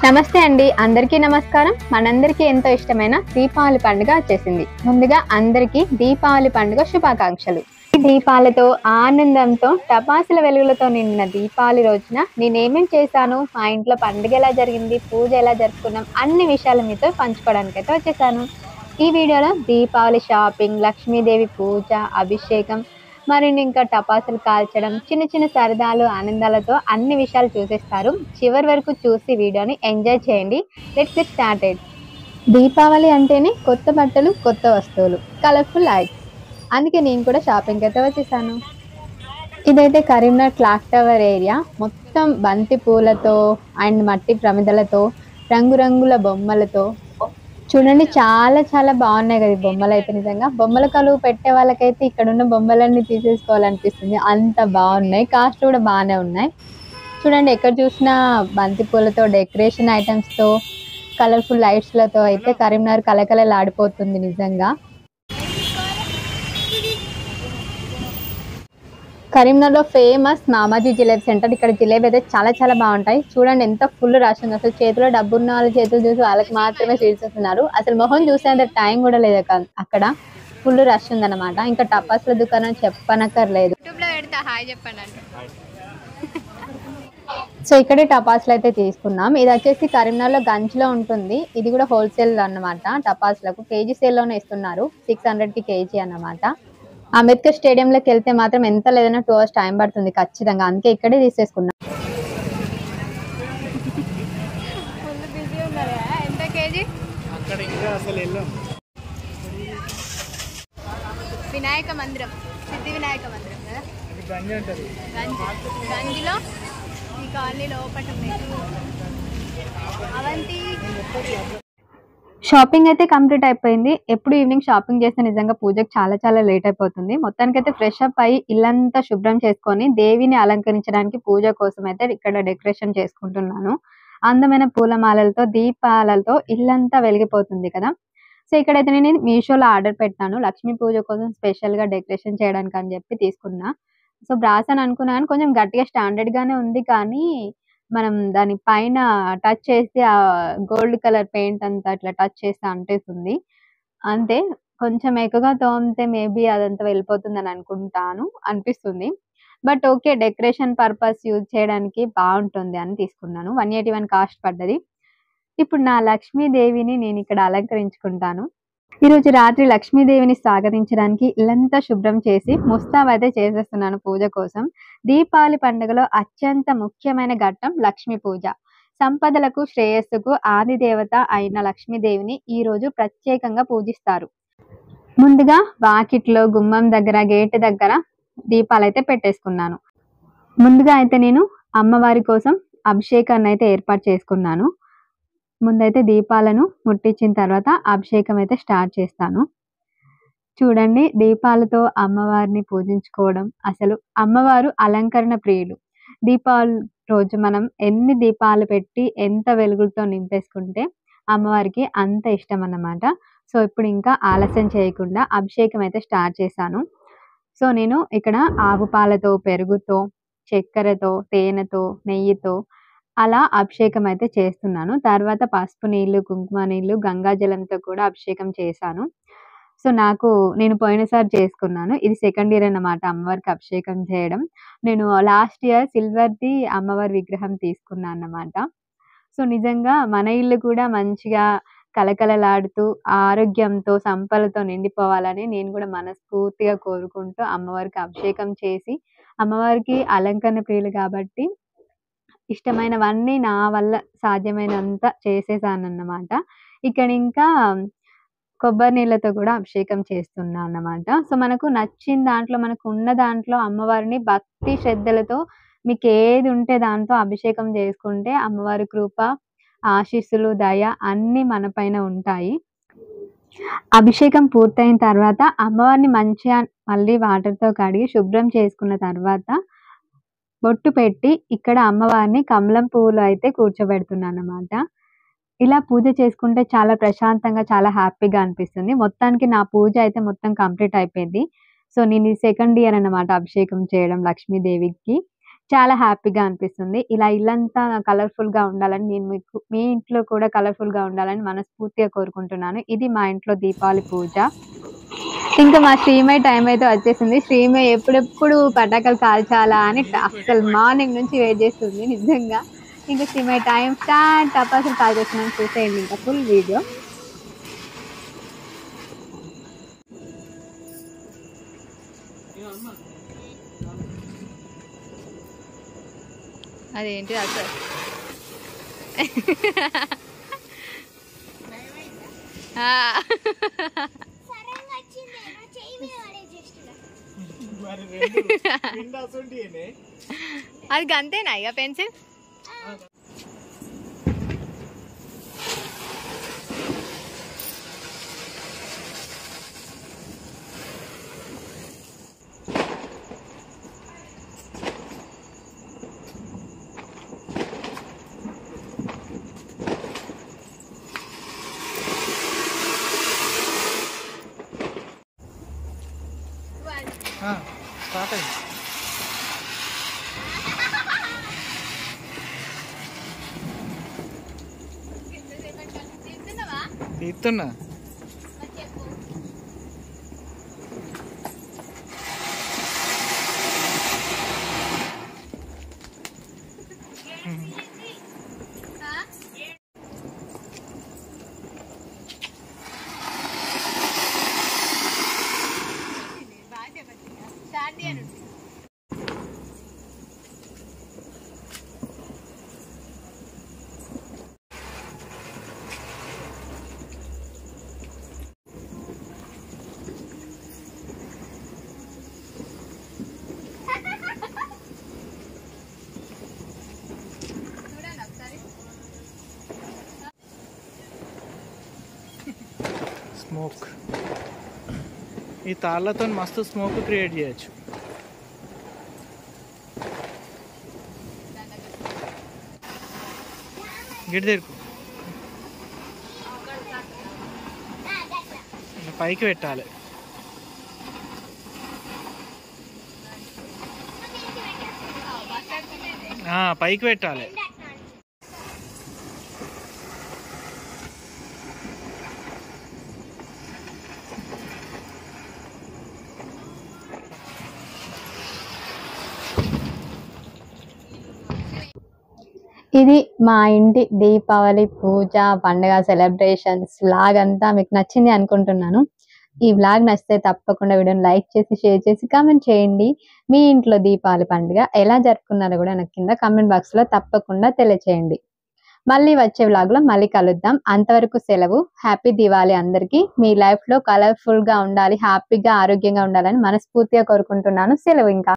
నమస్తే అండి, అందరికీ నమస్కారం. మనందరికీ ఎంతో ఇష్టమైన దీపావళి పండుగ వచ్చేసింది. ముందుగా అందరికీ దీపావళి పండుగ శుభాకాంక్షలు. ఈ దీపాలతో ఆనందంతో టపాసుల వెలుగులతో నిండిన దీపావళి రోజున నేనేమేం చేశాను, మా ఇంట్లో పండుగ ఎలా జరిగింది, పూజ ఎలా జరుపుకున్నాం, అన్ని విషయాలు మీతో పంచుకోవడానికైతే వచ్చేసాను. ఈ వీడియోలో దీపావళి షాపింగ్, లక్ష్మీదేవి పూజ, అభిషేకం, మరిన్ని ఇంకా టపాసులు కాల్చడం, చిన్న చిన్న సరదాలు ఆనందాలతో అన్ని విషయాలు చూసేస్తారు. చివరి వరకు చూసి వీడియోని ఎంజాయ్ చేయండి. Let's get started. దీపావళి అంటేనే కొత్త బట్టలు, కొత్త వస్తువులు, కలర్ఫుల్ లైట్స్. అందుకే నేను కూడా షాపింగ్ అయితే వచ్చేసాను. ఇదైతే కరీంనగర్ క్లాక్ టవర్ ఏరియా. మొత్తం బంతి పూలతో అండ్ మట్టి ప్రమిదలతో, రంగురంగుల బొమ్మలతో చూడండి, చాలా చాలా బాగున్నాయి కదా ఈ బొమ్మలు అయితే. నిజంగా బొమ్మల కలువు పెట్టే వాళ్ళకైతే ఇక్కడ ఉన్న బొమ్మలన్నీ తీసేసుకోవాలనిపిస్తుంది, అంత బాగున్నాయి. కాస్ట్ కూడా బాగానే ఉన్నాయి. చూడండి, ఎక్కడ చూసినా బంతి పూలతో, డెకరేషన్ ఐటమ్స్తో, కలర్ఫుల్ లైట్స్లతో అయితే కరీంనగర్ కలకలలాడిపోతుంది నిజంగా. కరీంనగర్లో ఫేమస్ మామాజీ జిలేబీ సెంటర్. ఇక్కడ జిలేబీ అయితే చాలా చాలా బాగుంటాయి. చూడండి ఎంత ఫుల్ రష్ ఉంది. అసలు చేతిలో డబ్బు ఉన్న వాళ్ళ చేతులు చూసి వాళ్ళకి మాత్రమే స్వీట్స్ ఇస్తున్నారు. అసలు మొహం చూసేంత టైం కూడా లేదు అక్కడ. ఫుల్ రష్ ఉందన్నమాట. ఇంకా టపాసుల దుకాణం చెప్పనక్కర్లేదు. సో ఇక్కడే టపాసులు అయితే తీసుకున్నాం. ఇది వచ్చేసి కరీంనగర్లో గంజ్లో ఉంటుంది. ఇది కూడా హోల్సేల్ అన్నమాట. టపాసులకు కేజీ సేల్లోనే ఇస్తున్నారు. 600కి కేజీ అన్నమాట. అంబేద్కర్ స్టేడియంలోకి వెళ్తే మాత్రం ఎంత లేదన్నా 2 hours టైం పడుతుంది ఖచ్చితంగా. అందుకే ఇక్కడే తీసేసుకున్నాం. వినాయక మందిరం, సిద్ధి వినాయక మందిరం కదా, గంజిలో ఈ కాలనీ లోపల అవంతి. షాపింగ్ అయితే కంప్లీట్ అయిపోయింది. ఎప్పుడు ఈవినింగ్ షాపింగ్ చేస్తే నిజంగా పూజకు చాలా చాలా లేట్ అయిపోతుంది. మొత్తానికైతే ఫ్రెష్ అప్ అయ్యి ఇల్లంతా శుభ్రం చేసుకొని దేవిని అలంకరించడానికి పూజ కోసం అయితే ఇక్కడ డెకరేషన్ చేసుకుంటున్నాను. అందమైన పూలమాలలతో, దీపాలతో ఇల్లంతా వెలిగిపోతుంది కదా. సో ఇక్కడైతే నేను మీషోలో ఆర్డర్ పెట్టాను. లక్ష్మీ పూజ కోసం స్పెషల్గా డెకరేషన్ చేయడానికి అని చెప్పి తీసుకున్నా. సో బ్రాస్ అని అనుకున్నాను, కొంచెం గట్టిగా స్టాండర్డ్ గానే ఉంది. కానీ మనం దాని పైన టచ్ చేస్తే ఆ గోల్డ్ కలర్ పెయింట్ అంతా అట్లా టచ్ చేస్తే అంటేస్తుంది అంతే. కొంచెం ఎక్కువగా తోమితే మేబీ అదంతా వెళ్ళిపోతుందని అనుకుంటాను, అనిపిస్తుంది. But okay, decoration purpose use చేయడానికి బాగుంటుంది అని తీసుకున్నాను. 181 కాస్ట్ పడ్డది. ఇప్పుడు నా లక్ష్మీదేవిని నేను ఇక్కడ అలంకరించుకుంటాను. ఈరోజు రాత్రి లక్ష్మీదేవిని స్వాగతించడానికి ఇల్లంతా శుభ్రం చేసి ముస్తాబైతే చేసేస్తున్నాను పూజ కోసం. దీపావళి పండుగలో అత్యంత ముఖ్యమైన ఘట్టం లక్ష్మీ పూజ. సంపదలకు, శ్రేయస్సుకు ఆది దేవత అయిన లక్ష్మీదేవిని ఈ రోజు ప్రత్యేకంగా పూజిస్తారు. ముందుగా వాకిట్లో, గుమ్మం దగ్గర, గేట్ దగ్గర దీపాలైతే పెట్టేసుకున్నాను. ముందుగా అయితే నేను అమ్మవారి కోసం అభిషేకాన్ని అయితే ఏర్పాటు చేసుకున్నాను. ముందైతే దీపాలను ముట్టించిన తర్వాత అభిషేకం అయితే స్టార్ట్ చేస్తాను. చూడండి, దీపాలతో అమ్మవారిని పూజించుకోవడం, అసలు అమ్మవారు అలంకరణ ప్రియులు. దీపావళి రోజు మనం ఎన్ని దీపాలు పెట్టి ఎంత వెలుగులతో నింపేసుకుంటే అమ్మవారికి అంత ఇష్టం అన్నమాట. సో ఇప్పుడు ఇంకా ఆలస్యం చేయకుండా అభిషేకం అయితే స్టార్ట్ చేశాను. సో నేను ఇక్కడ ఆవు పాలతో, పెరుగుతో, చక్కెరతో, తేనెతో, నెయ్యితో అలా అభిషేకం అయితే చేస్తున్నాను. తర్వాత పసుపు నీళ్ళు, కుంకుమ నీళ్ళు, గంగాజలంతో కూడా అభిషేకం చేశాను. సో నేను పోయినసారి చేసుకున్నాను. ఇది సెకండ్ ఇయర్ అన్నమాట అమ్మవారికి అభిషేకం చేయడం. నేను లాస్ట్ ఇయర్ సిల్వర్ది అమ్మవారి విగ్రహం తీసుకున్నాను అన్నమాట. సో నిజంగా మన ఇల్లు కూడా మంచిగా కలకలలాడుతూ ఆరోగ్యంతో, సంపదలతో నిండిపోవాలని నేను కూడా మనస్ఫూర్తిగా కోరుకుంటూ అమ్మవారికి అభిషేకం చేసి, అమ్మవారికి అలంకరణ ప్రియులు కాబట్టి ఇష్టమైనవన్నీ నా వల్ల సాధ్యమైనంత చేసేసానన్నమాట. ఇక్కడ ఇంకా కొబ్బరి నీళ్ళతో కూడా అభిషేకం చేస్తున్నా అన్నమాట. సో మనకు నచ్చిన దాంట్లో, మనకు ఉన్న దాంట్లో అమ్మవారిని భక్తి శ్రద్ధలతో మీకేది ఉంటే దాంతో అభిషేకం చేసుకుంటే అమ్మవారి కృప, ఆశీస్సులు, దయ అన్నీ మన పైన ఉంటాయి. అభిషేకం పూర్తయిన తర్వాత అమ్మవారిని మంచిగా మళ్ళీ వాటర్తో కడిగి శుభ్రం చేసుకున్న తర్వాత బొట్టు పెట్టి ఇక్కడ అమ్మవారిని కమలం పువ్వులో అయితే కూర్చోబెడుతున్నానన్నమాట. ఇలా పూజ చేసుకుంటే చాలా ప్రశాంతంగా, చాలా హ్యాపీగా అనిపిస్తుంది. మొత్తానికి నా పూజ అయితే మొత్తం కంప్లీట్ అయిపోయింది. సో నేను ఇది సెకండ్ ఇయర్ అన్నమాట అభిషేకం చేయడం లక్ష్మీదేవికి. చాలా హ్యాపీగా అనిపిస్తుంది. ఇలా ఇల్లంతా కలర్‌ఫుల్‌గా ఉండాలని నేను మీ ఇంట్లో కూడా కలర్‌ఫుల్‌గా ఉండాలని మనస్ఫూర్తిగా కోరుకుంటున్నాను. ఇది మా ఇంట్లో దీపావళి పూజ. ఇంకా మా శ్రీమయి టైం అయితే వచ్చేసింది. శ్రీమయి ఎప్పుడెప్పుడు పటాకులు కాల్చాలా అని అసలు మార్నింగ్ నుంచి వెయిట్ చేస్తుంది నిజంగా. ఇంక శ్రీమయి టైం స్టార్ట్. టపాసులు కాల్చేస్తున్నాను చూసేయండి ఇంకా ఫుల్ వీడియో. అదేంటి అసలు అది గంతేనా ఇక పెన్సిల్ స్టార్ట్ అయింది. తీస్తున్నా స్మోక్. ఈ తాళ్ళతో మస్తు స్మోక్ క్రియేట్ చేయొచ్చు. గిడి తెరుకు పైకి పెట్టాలి. పైకి పెట్టాలి. ఇది మా ఇంటి దీపావళి పూజ పండుగ సెలబ్రేషన్స్ వ్లాగ్ అంతా మీకు నచ్చింది అనుకుంటున్నాను. ఈ వ్లాగ్ నచ్చితే తప్పకుండా వీడియోని లైక్ చేసి షేర్ చేసి కామెంట్ చేయండి. మీ ఇంట్లో దీపావళి పండుగ ఎలా జరుపుకున్నారో కూడా నాకు కింద కామెంట్ బాక్స్ లో తప్పకుండా తెలియచేయండి. మళ్ళీ వచ్చే వ్లాగ్ లో మళ్ళీ కలుద్దాం. అంతవరకు సెలవు. హ్యాపీ దివాళీ అందరికీ. మీ లైఫ్ లో కలర్ఫుల్ గా ఉండాలి, హ్యాపీగా ఆరోగ్యంగా ఉండాలని మనస్ఫూర్తిగా కోరుకుంటున్నాను. సెలవు ఇంకా.